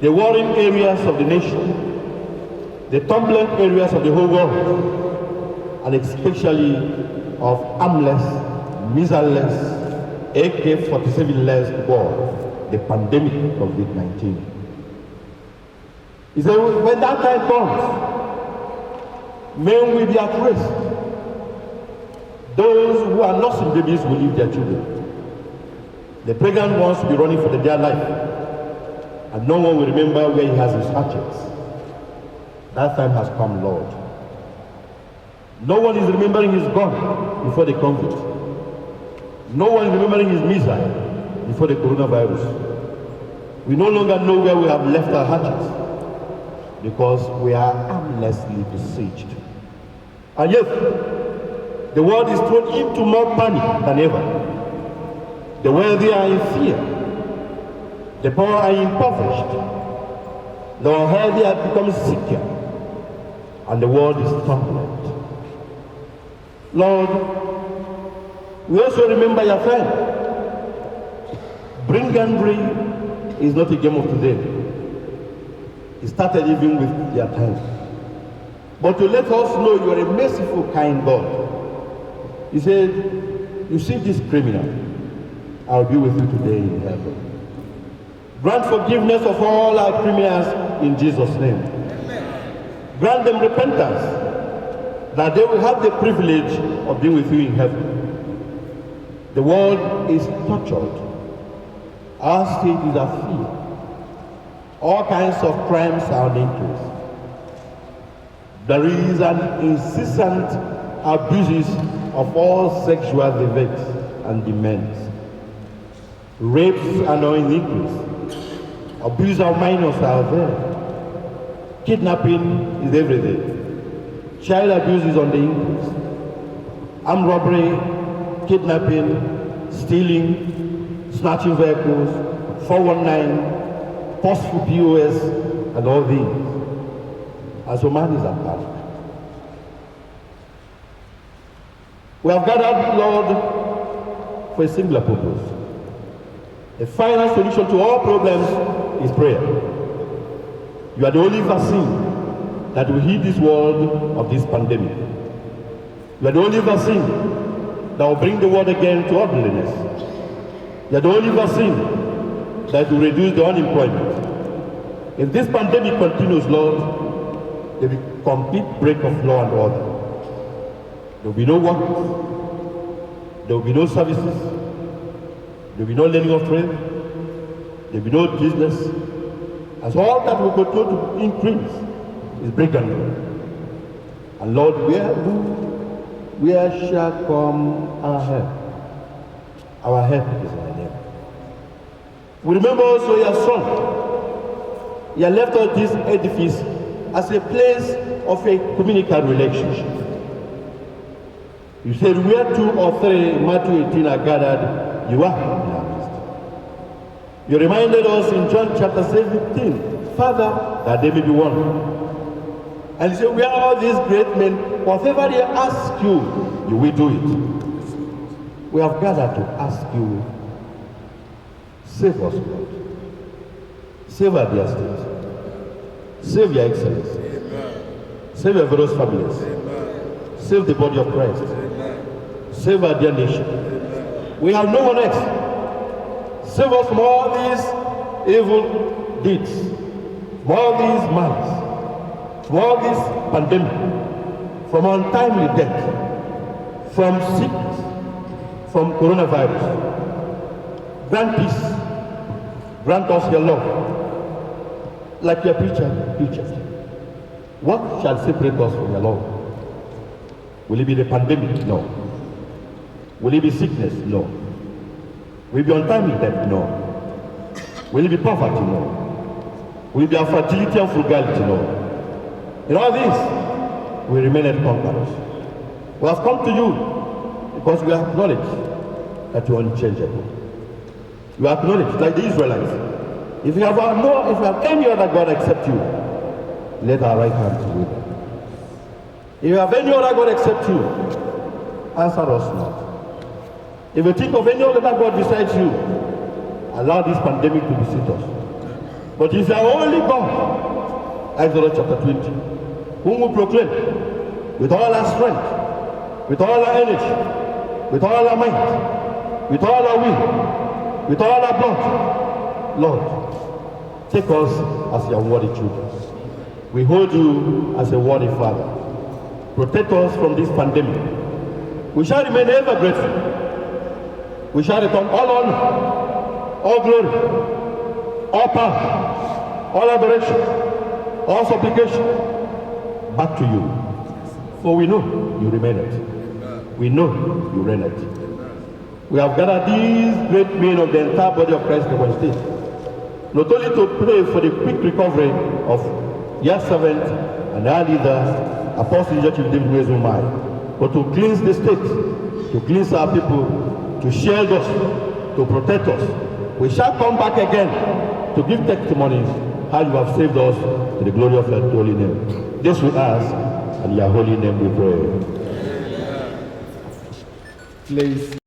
the warring areas of the nation, the turbulent areas of the whole world, and especially of armless, missile-less, AK-47-less war, the pandemic of COVID-19. He said, when that time comes, men will be at risk. Those who are nursing babies will leave their children. The pregnant ones will be running for their life. And no one will remember where he has his hatchets. That time has come, Lord. No one is remembering his gun before the COVID. No one is remembering his missile before the coronavirus. We no longer know where we have left our hatchets because we are harmlessly besieged. And yet, the world is thrown into more panic than ever. The wealthy are in fear. The poor are impoverished. The unhealthy are becoming sicker. And the world is turbulent. Lord, we also remember your friend. Bring and bring is not a game of today. It started even with their time. But to let us know you are a merciful, kind God. He said, you see this criminal, I'll be with you today in heaven. Grant forgiveness of all our criminals in Jesus' name. Amen. Grant them repentance, that they will have the privilege of being with you in heaven. The world is tortured. Our state is at fear. All kinds of crimes are on increase. There is an incessant abuses of all sexual defects and demands. Rapes are now in increase. Abuse of minors are there. Kidnapping is every day. Child abuse is on the increase. Armed robbery, kidnapping, stealing, snatching vehicles, 419, forceful POS, and all these. And so man is at task. We have gathered, Lord, for a singular purpose. The final solution to all problems is prayer. You are the only vaccine that will heal this world of this pandemic. You are the only vaccine that will bring the world again to orderliness. You are the only vaccine that will reduce the unemployment. If this pandemic continues, Lord, there will be complete break of law and order. There will be no work. There will be no services. There will be no learning of trade. There will be no business. As all that will continue to increase is breakdown. And Lord, where shall come our help? Our help is in thy name. We remember also your son. He had left us this edifice as a place of a communicable relationship. You said, where two or three, Matthew 18, are gathered, you are in our midst. You reminded us in John chapter 17, Father, that they may be one. And you said, we are all these great men, whatever they ask you, you will do it. We have gathered to ask you, save us, Lord. Save our dear state. Save your excellency. Amen. Save your various families. Amen. Save the body of Christ. Amen. Save our dear nation. Amen. We have no one else. Save us from all these evil deeds, from all these malice, from all this pandemic, from untimely death, from sickness, from coronavirus. Grant peace. Grant us your love. Like your preacher preaches. What shall separate us from your love? Will it be the pandemic? No. Will it be sickness? No. Will it be untimely death? No. Will it be poverty? No. Will it be our fragility and frugality? No. In all this, we remain as conquerors. We have come to you because we acknowledge that you are unchangeable. You acknowledge, like the Israelites, if you have any other God except you, let our right hand to you. If you have any other God except you, answer us not. If you think of any other God besides you, allow this pandemic to visit us. But if you are only God, Exodus chapter 20, whom we proclaim with all our strength, with all our energy, with all our might, with all our will, with all our blood, Lord, take us as your worthy children. We hold you as a worthy Father. Protect us from this pandemic. We shall remain ever grateful. We shall return all honor, all glory, all power, all adoration, all supplication back to you. For we know you remain it. We know you reign it. We have gathered these great men of the entire body of Christ in our state, not only to pray for the quick recovery of your servant and our leader, Apostle Chief David Nwezumai, but to cleanse the state, to cleanse our people, to shield us, to protect us. We shall come back again to give testimonies how you have saved us to the glory of your holy name. This we ask, and in your holy name we pray. Please.